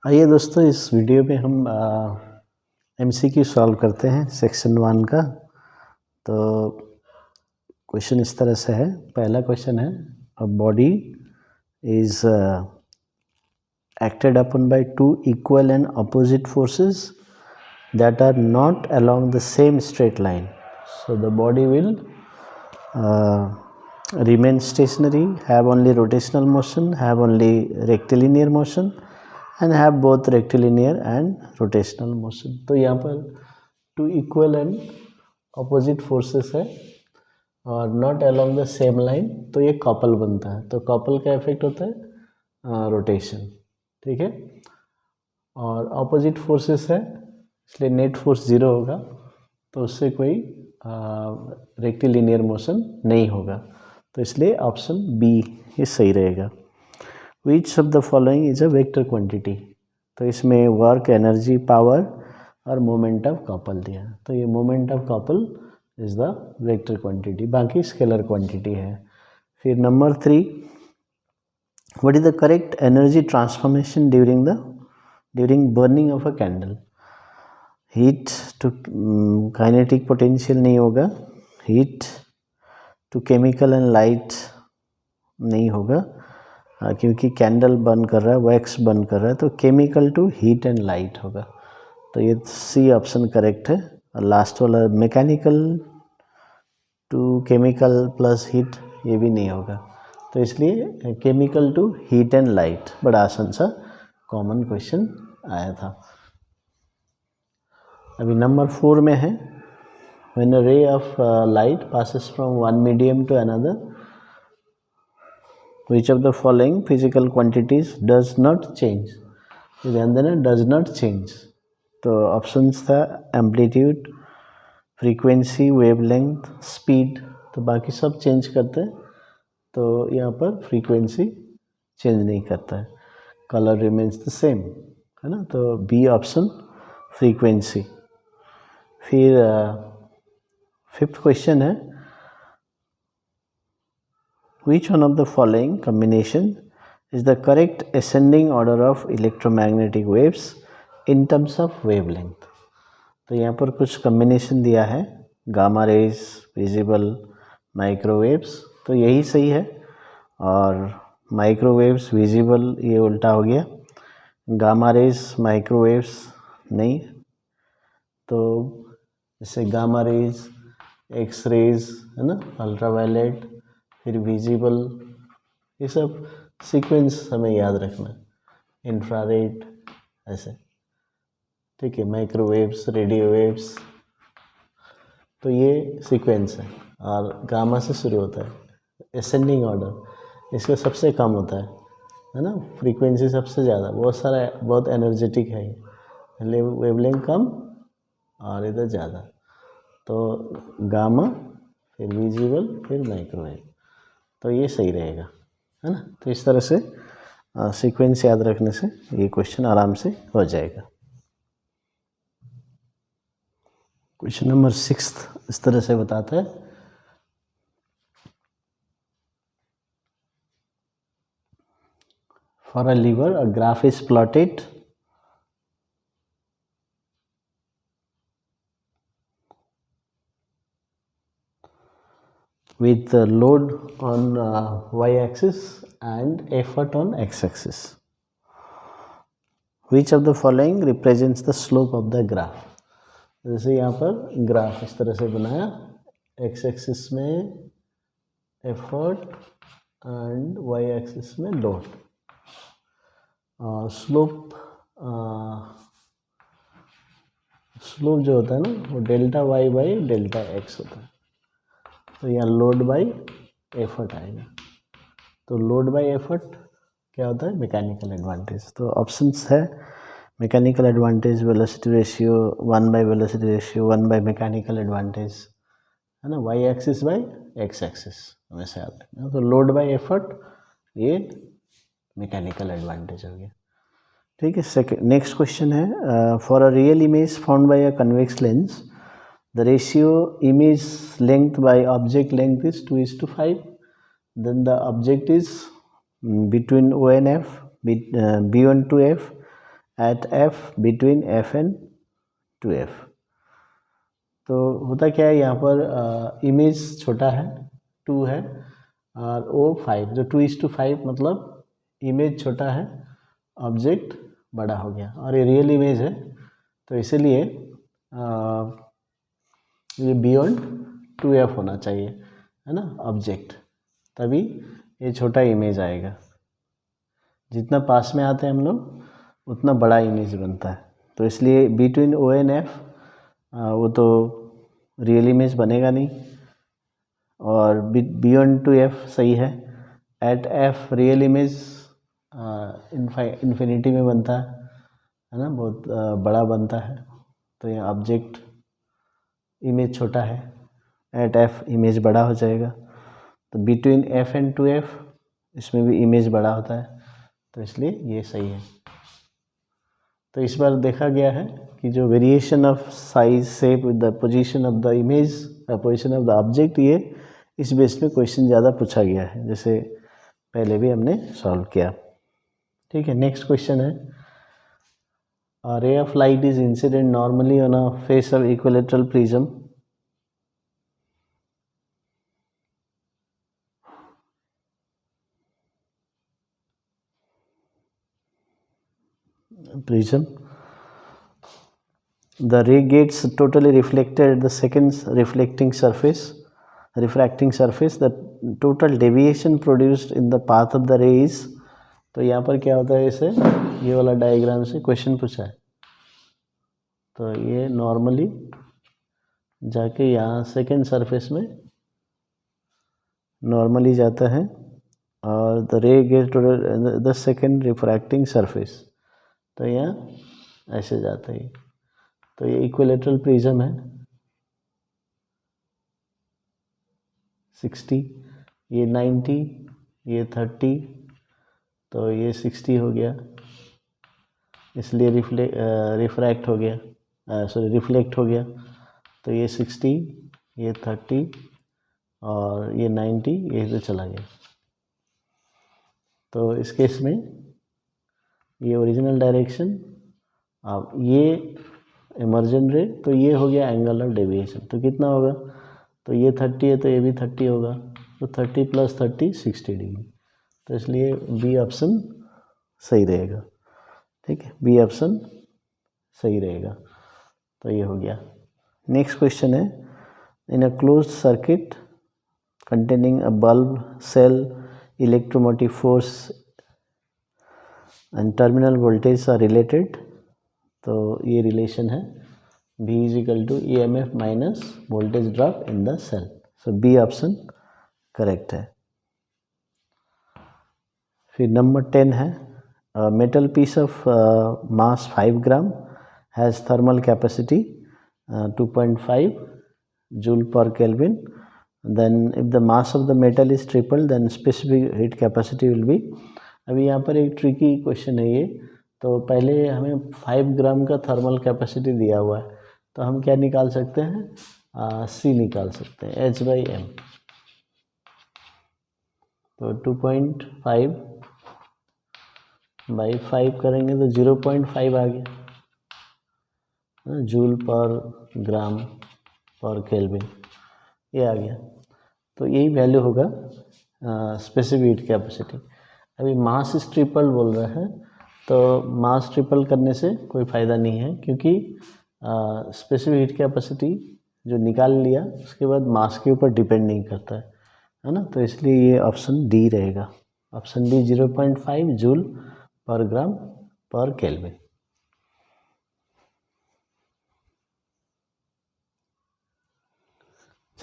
आइए दोस्तों, इस वीडियो में हम MCQ सॉल्व करते हैं सेक्शन 1 का। तो क्वेश्चन इस तरह से है। पहला क्वेश्चन है, a body is acted upon by two equal and opposite forces that are not along the same straight line. So the body will remain stationary, have only rotational motion, have only rectilinear motion and have both rectilinear and rotational motion. तो यहाँ पर two equal and opposite forces है और not along the same line, तो ये couple बनता है। तो कपल का इफेक्ट होता है रोटेशन, ठीक है। और ऑपोजिट फोर्सेस है, इसलिए नेट फोर्स 0 होगा, तो उससे कोई रेक्टिलिनियर मोशन नहीं होगा। तो इसलिए ऑप्शन बी ये सही रहेगा। Which of the following is a vector quantity. तो इसमें वर्क, एनर्जी, पावर और मोमेंट ऑफ कपल दिया, तो ये moment of couple is the vector quantity, बाकी स्केलर क्वांटिटी है। फिर number 3, what is the correct energy transformation during burning of a candle? Heat to kinetic potential नहीं होगा, heat to chemical and light नहीं होगा, क्योंकि कैंडल बर्न कर रहा है, वैक्स बर्न कर रहा है, तो chemical to heat and light होगा। तो ये सी ऑप्शन करेक्ट है। और लास्ट वाला mechanical to chemical plus heat, ये भी नहीं होगा। तो इसलिए chemical to heat and light, बड़ा आसान सा कॉमन क्वेश्चन आया था। अभी नंबर 4 में है, when a ray of light passes from one medium to another, which of the following physical quantities does not change. ध्यान देना, डज नॉट चेंज। तो ऑप्शंस था एम्पलीट्यूड, फ्रीक्वेंसी, वेवलेंथ, स्पीड। तो बाकी सब चेंज करते हैं, तो यहाँ पर फ्रीक्वेंसी चेंज नहीं करता है, कलर रिमेन्स द सेम, है ना। तो बी ऑप्शन फ्रीक्वेंसी। फिर 5th क्वेश्चन है, which one of the following combination is the correct ascending order of electromagnetic waves in terms of wavelength. तो यहाँ पर कुछ कॉम्बिनेशन दिया है, गामा रेज, विजिबल, माइक्रोवेव्स, तो यही सही है। और माइक्रोवेव्स, विजिबल, ये उल्टा हो गया, गामा रेज, माइक्रोवेव्स नहीं। तो जैसे गामा रेज, एक्स रेज, है ना, अल्ट्रावायलेट, फिर विजिबल, ये सब सीक्वेंस हमें याद रखना है, इंफ्रारेड ऐसे, ठीक है। माइक्रोवेव्स, रेडियो वेव्स, तो ये सीक्वेंस है। और गामा से शुरू होता है, असेंडिंग ऑर्डर इसका सबसे कम होता है ना, फ्रीक्वेंसी सबसे ज़्यादा, बहुत एनर्जेटिक है, वेवलेंथ कम और इधर ज़्यादा। तो गामा, फिर विजिबल, फिर माइक्रोवेव, तो ये सही रहेगा, है ना। तो इस तरह से सीक्वेंस याद रखने से ये क्वेश्चन आराम से हो जाएगा। क्वेश्चन नंबर 6 इस तरह से बताता है, for a lever a graph is plotted with the load on y-axis and effort on x-axis. Which of the following represents the slope of the graph? जैसे यहाँ पर ग्राफ इस तरह से बनाया, x-axis में effort and y-axis में load। Slope जो होता है ना, वो delta y by delta x होता है। तो यहाँ लोड बाई एफर्ट आएगा। तो लोड बाई एफर्ट क्या होता है, मैकेनिकल एडवांटेज। तो ऑप्शंस है, mechanical advantage, velocity ratio, 1 by velocity ratio, 1 by mechanical advantage, है ना, Y axis by X axis, हमेशा याद रखना। तो लोड बाई एफर्ट ये मैकेनिकल एडवांटेज हो गया, ठीक है। सेकेंड, नेक्स्ट क्वेश्चन है, for a real image found by a convex lens the ratio image length by object length is 2:5, then the object is between O and F, B1 to F at f between f and 2f। तो होता क्या है यहाँ पर image छोटा है 2 है और ओ 5, जो 2:5 मतलब इमेज छोटा है ऑब्जेक्ट बड़ा हो गया और ये रियल इमेज है, तो इसीलिए ये बियॉन्ड 2f होना चाहिए, है ना ऑब्जेक्ट, तभी ये छोटा इमेज आएगा। जितना पास में आते हैं हम लोग उतना बड़ा इमेज बनता है, तो इसलिए बिटवीन ओ एंड एफ वो तो रियल इमेज बनेगा नहीं, और बियॉन्ड 2f सही है। At f real image infinity में बनता है ना, बहुत बड़ा बनता है, तो ये ऑब्जेक्ट इमेज छोटा है, एट f इमेज बड़ा हो जाएगा। तो बिटवीन f एंड 2f इसमें भी इमेज बड़ा होता है, तो इसलिए ये सही है। तो इस बार देखा गया है कि जो variation of size shape with the position of the image, position of the object, ये इस बेस पे क्वेश्चन ज़्यादा पूछा गया है, जैसे पहले भी हमने सॉल्व किया। ठीक है, नेक्स्ट क्वेश्चन है, a ray of light is incident normally on a face of equilateral prism the ray gets totally reflected at the second refracting surface. The total deviation produced in the path of the ray is, तो यहाँ पर क्या होता है, इसे ये वाला diagram से क्वेश्चन पूछा है, तो ये नॉर्मली जाके यहाँ सेकेंड सरफेस में नॉर्मली जाता है और the ray get to the second refracting surface, तो यहाँ ऐसे जाता है। तो ये इक्विलेटरल प्रिज्म है 60, ये 90, ये 30, तो ये 60 हो गया, इसलिए रिफ्रैक्ट हो गया, सॉरी रिफ्लेक्ट हो गया, तो ये 60, ये 30 और ये 90 ये तो चला गया। तो इस केस में ये ओरिजिनल डायरेक्शन, अब ये इमर्जन रे, तो ये हो गया एंगल ऑफ डेविएशन, तो कितना होगा, तो ये 30 है तो ये भी 30 होगा, तो 30 + 30 60 डिग्री, तो इसलिए बी ऑप्शन सही रहेगा। ठीक है, बी ऑप्शन सही रहेगा, तो ये हो गया। नेक्स्ट क्वेश्चन है, in a closed circuit containing a bulb cell, electromotive force and terminal voltage are related, तो ये रिलेशन है V = EMF minus voltage drop in the cell, so B option correct है। फिर नंबर 10 है, metal piece of mass 5 gram has thermal capacity 2.5 joule per kelvin, then if the mass of the metal is triple then specific heat capacity will be। अभी यहाँ पर एक tricky question है ये, तो पहले हमें 5 ग्राम का थर्मल कैपेसिटी दिया हुआ है, तो हम क्या निकाल सकते हैं, C निकाल सकते हैं, H/m, तो 2.5 / 5 करेंगे तो 0.5 आ गया, जूल पर ग्राम पर केल्विन, ये आ गया, तो यही वैल्यू होगा स्पेसिफिक हीट कैपेसिटी। अभी मास इस ट्रिपल बोल रहा है, तो मास ट्रिपल करने से कोई फ़ायदा नहीं है, क्योंकि स्पेसिफिक हीट कैपेसिटी जो निकाल लिया उसके बाद मास के ऊपर डिपेंड नहीं करता है ना, तो इसलिए ये ऑप्शन डी रहेगा, ऑप्शन डी 0.5 जूल पर ग्राम पर केल्विन।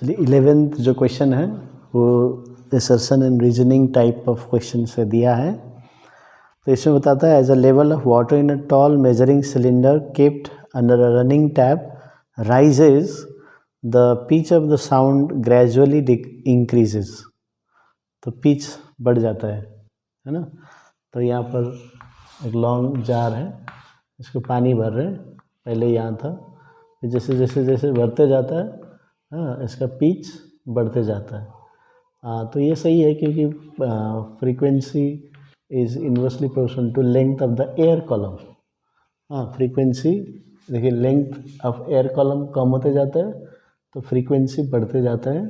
चलिए 11th जो क्वेश्चन है वो assertion and reasoning type of question से दिया है, तो इसमें बताता है, as a level of water in a tall measuring cylinder kept under a running tap raises the pitch of the sound gradually increases, तो पिच बढ़ जाता है ना। तो यहाँ पर एक लॉन्ग जार है, इसको पानी भर रहे हैं, पहले यहाँ था, फिर जैसे जैसे जैसे भरते जाता है, हाँ, इसका पिच बढ़ते जाता है। तो ये सही है, क्योंकि frequency is inversely proportional to length of the air column, हाँ, फ्रीक्वेंसी देखिए, लेंथ ऑफ एयर कॉलम कम होते जाता है तो फ्रीक्वेंसी बढ़ते जाता है,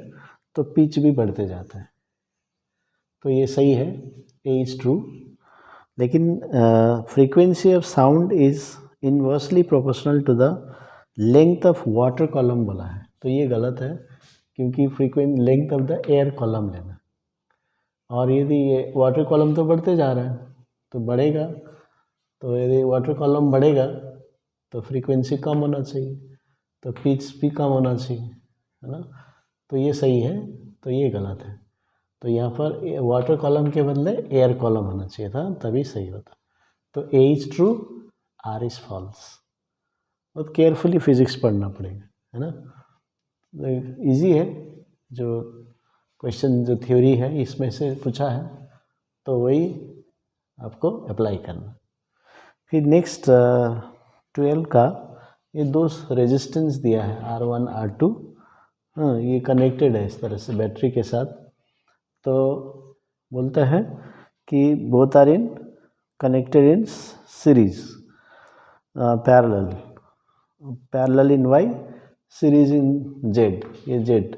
तो पिच भी बढ़ते जाता है। तो ये सही है, ए इज़ ट्रू। लेकिन frequency of sound is inversely proportional to the length of water column बोला है, तो ये गलत है, क्योंकि frequent length of the air column लेना। और यदि ये वाटर कॉलम तो बढ़ते जा रहा है तो बढ़ेगा, तो यदि वाटर कॉलम बढ़ेगा तो फ्रीक्वेंसी कम होना चाहिए, तो पिच भी कम होना चाहिए, है ना। तो ये सही है, तो ये गलत है। तो यहाँ पर वाटर कॉलम के बदले एयर कॉलम होना चाहिए था, तभी सही होता। तो A is true, R is false. बहुत केयरफुली फिजिक्स पढ़ना पड़ेगा, है ना। इजी है, जो क्वेश्चन जो थ्योरी है इसमें से पूछा है तो वही आपको अप्लाई करना। फिर नेक्स्ट 12 का ये दो रेजिस्टेंस दिया है R1 R2, हाँ ये कनेक्टेड है इस तरह से बैटरी के साथ। तो बोलता है कि both are in connected in series parallel in Y, series in Z, ये Z,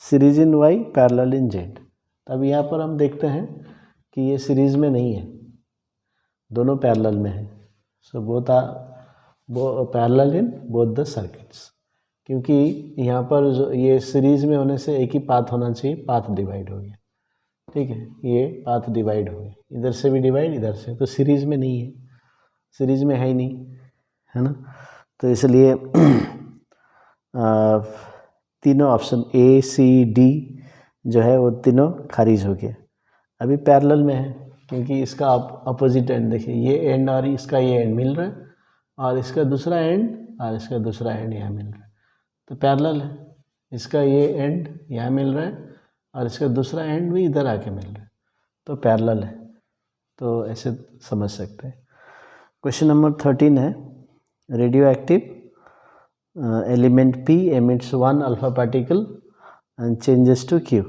series in Y, parallel in Z। तब यहाँ पर हम देखते हैं कि ये सीरीज में नहीं है, दोनों पैरेलल में है। So both are parallel in both the circuits, क्योंकि यहाँ पर जो ये सीरीज में होने से एक ही पाथ होना चाहिए, पाथ डिवाइड हो गया, ठीक है, ये पाथ डिवाइड हो गया, इधर से भी डिवाइड इधर से, तो सीरीज में नहीं है, सीरीज में है ही नहीं, है ना। तो इसलिए तीनों ऑप्शन A C D जो है वो तीनों खारिज हो गए। अभी पैरेलल में है, क्योंकि इसका अपोजिट एंड देखिए, ये एंड और इसका ये एंड मिल रहा है, और इसका दूसरा एंड और इसका दूसरा एंड यहाँ मिल रहा है, तो पैरेलल है। इसका ये एंड यहाँ मिल रहा है और इसका दूसरा एंड भी इधर आके मिल रहा है, तो पैरेलल है। तो ऐसे समझ सकते हैं। क्वेश्चन नंबर 13 है, radio active element P emits one alpha particle and changes to Q.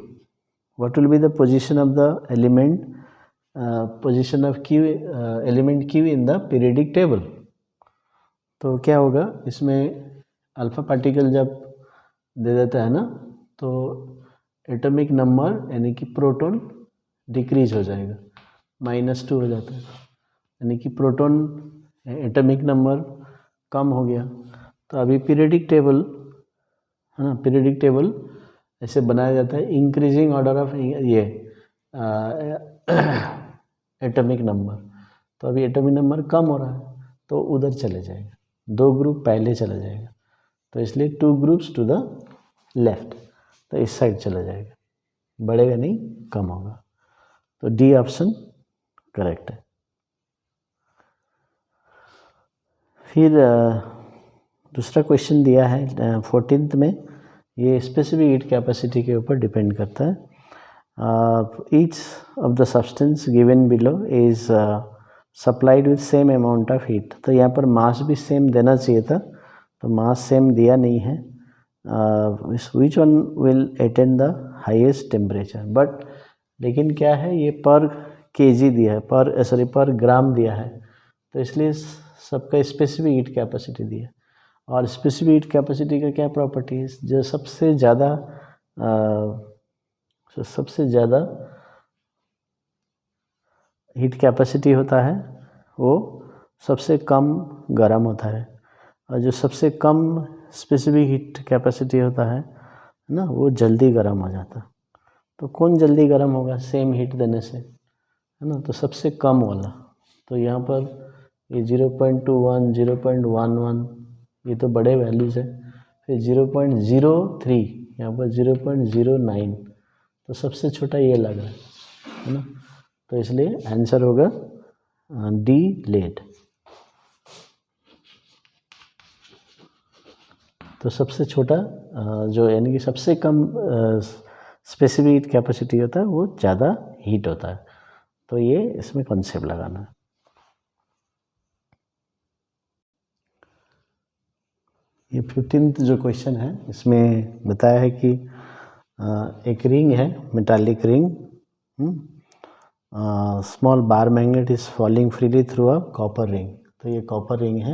What will be the position of the element element Q in the periodic table? तो क्या होगा इसमें, अल्फा पार्टिकल जब दे देता है ना, तो एटॉमिक नंबर यानी कि प्रोटॉन डिक्रीज हो जाएगा, -2 हो जाता है, यानी कि प्रोटॉन एटॉमिक नंबर कम हो गया। तो अभी पीरियडिक टेबल है ना, पीरियडिक टेबल ऐसे बनाया जाता है, इंक्रीजिंग ऑर्डर ऑफ ये एटॉमिक नंबर। तो अभी एटॉमिक नंबर कम हो रहा है, तो उधर चले जाएगा, 2 ग्रुप पहले चला जाएगा, तो इसलिए 2 ग्रुप्स टू द लेफ्ट, तो इस साइड चला जाएगा, बढ़ेगा नहीं, कम होगा। तो डी ऑप्शन करेक्ट है। फिर दूसरा क्वेश्चन दिया है 14th में, ये स्पेसिफिक हीट कैपेसिटी के ऊपर डिपेंड करता है। Each of the substance given below is supplied with same amount of heat. तो यहाँ पर मास भी सेम देना चाहिए था, तो मास सेम दिया नहीं है। Which one will attain the highest temperature, but लेकिन क्या है, ये पर केजी दिया है, पर ग्राम दिया है, तो इसलिए सबका स्पेसिफिक हीट कैपेसिटी दिया। और स्पेसिफिक हीट कैपेसिटी का क्या प्रॉपर्टी है, जो सबसे ज़्यादा हीट कैपेसिटी होता है वो सबसे कम गर्म होता है, और जो सबसे कम स्पेसिफिक हीट कैपेसिटी होता है ना, वो जल्दी गर्म हो जाता है। तो कौन जल्दी गर्म होगा सेम हीट देने से, है ना, तो सबसे कम वाला। तो यहाँ पर ये 0.21, 0.11 ये तो बड़े वैल्यूज़ है, फिर 0.03, यहाँ पर 0.09, तो सबसे छोटा ये लग रहा है ना, तो इसलिए आंसर होगा डी लेड। तो सबसे छोटा जो यानी कि सबसे कम स्पेसिफिक हीट कैपेसिटी होता है वो ज़्यादा हीट होता है, तो ये इसमें कॉन्सेप्ट लगाना है। ये 15th जो क्वेश्चन है, इसमें बताया है कि एक रिंग है, metallic ring, small bar magnet is falling freely through a copper ring. तो तो ये कॉपर रिंग है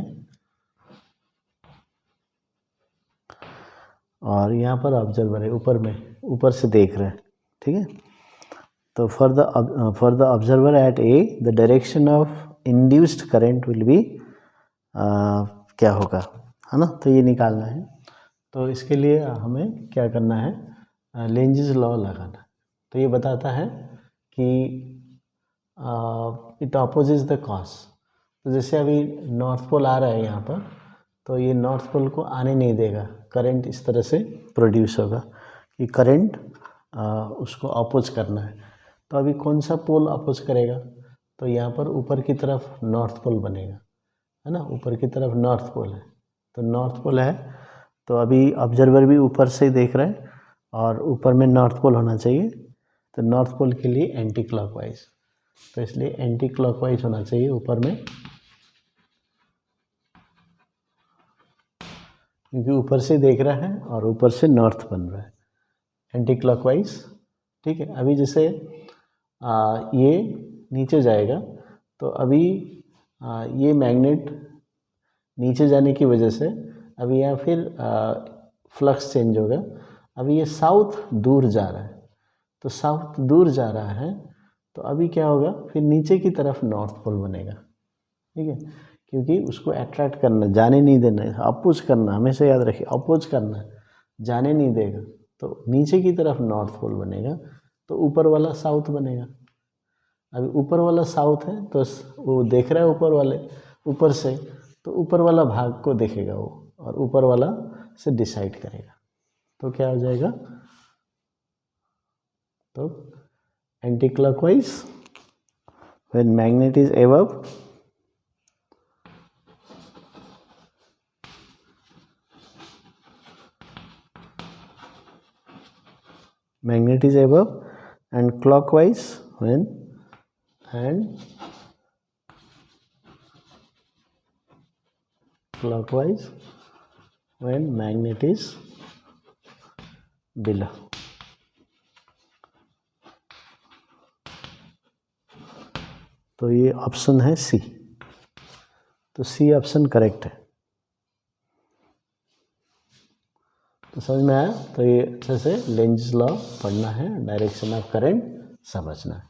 और यहाँ पर ऑब्जर्वर है, ऊपर में, ऊपर से देख रहे हैं, ठीक है। तो for the observer at A the direction of induced current will be क्या होगा, है ना। तो ये निकालना है। तो इसके लिए हमें क्या करना है, लेंज़ेस लॉ लगाना है। तो ये बताता है कि इट ऑपोजिट्स द कॉस। तो जैसे अभी नॉर्थ पोल आ रहा है यहाँ पर, तो ये नॉर्थ पोल को आने नहीं देगा, करंट इस तरह से प्रोड्यूस होगा कि करंट उसको अपोज करना है। तो अभी कौन सा पोल अपोज करेगा, तो यहाँ पर ऊपर की तरफ नॉर्थ पोल बनेगा, है ना। ऊपर की तरफ नॉर्थ पोल है, तो नॉर्थ पोल है, तो अभी ऑब्जर्वर भी ऊपर से देख रहा है और ऊपर में नॉर्थ पोल होना चाहिए। तो नॉर्थ पोल के लिए एंटी क्लॉकवाइज, तो इसलिए एंटी क्लॉकवाइज होना चाहिए ऊपर में, क्योंकि ऊपर से देख रहा है और ऊपर से नॉर्थ बन रहा है, एंटी क्लॉकवाइज, ठीक है। अभी जैसे ये नीचे जाएगा, तो अभी ये मैग्नेट नीचे जाने की वजह से अभी यहाँ फिर फ्लक्स चेंज होगा। अभी ये साउथ दूर जा रहा है, तो साउथ दूर जा रहा है, तो अभी क्या होगा, फिर नीचे की तरफ नॉर्थ पोल बनेगा, ठीक है। क्योंकि उसको अट्रैक्ट करना, जाने नहीं देना, अपोज करना, हमेशा याद रखिए, अपोज करना, जाने नहीं देगा। तो नीचे की तरफ नॉर्थ पोल बनेगा, तो ऊपर वाला साउथ बनेगा। अभी ऊपर वाला साउथ है, तो वो देख रहा है ऊपर वाले, ऊपर से, तो ऊपर वाला भाग को देखेगा वो, और ऊपर वाला से डिसाइड करेगा। तो क्या हो जाएगा, तो anti clockwise when magnet is above, magnet is above, and clockwise when magnet is below। तो ये ऑप्शन है सी, तो सी ऑप्शन करेक्ट है। तो समझ में आया। तो ये अच्छे से लेंज़ लॉ पढ़ना है, डायरेक्शन ऑफ करंट समझना है,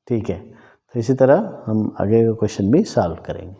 ठीक है। तो इसी तरह हम आगे का क्वेश्चन भी सॉल्व करेंगे।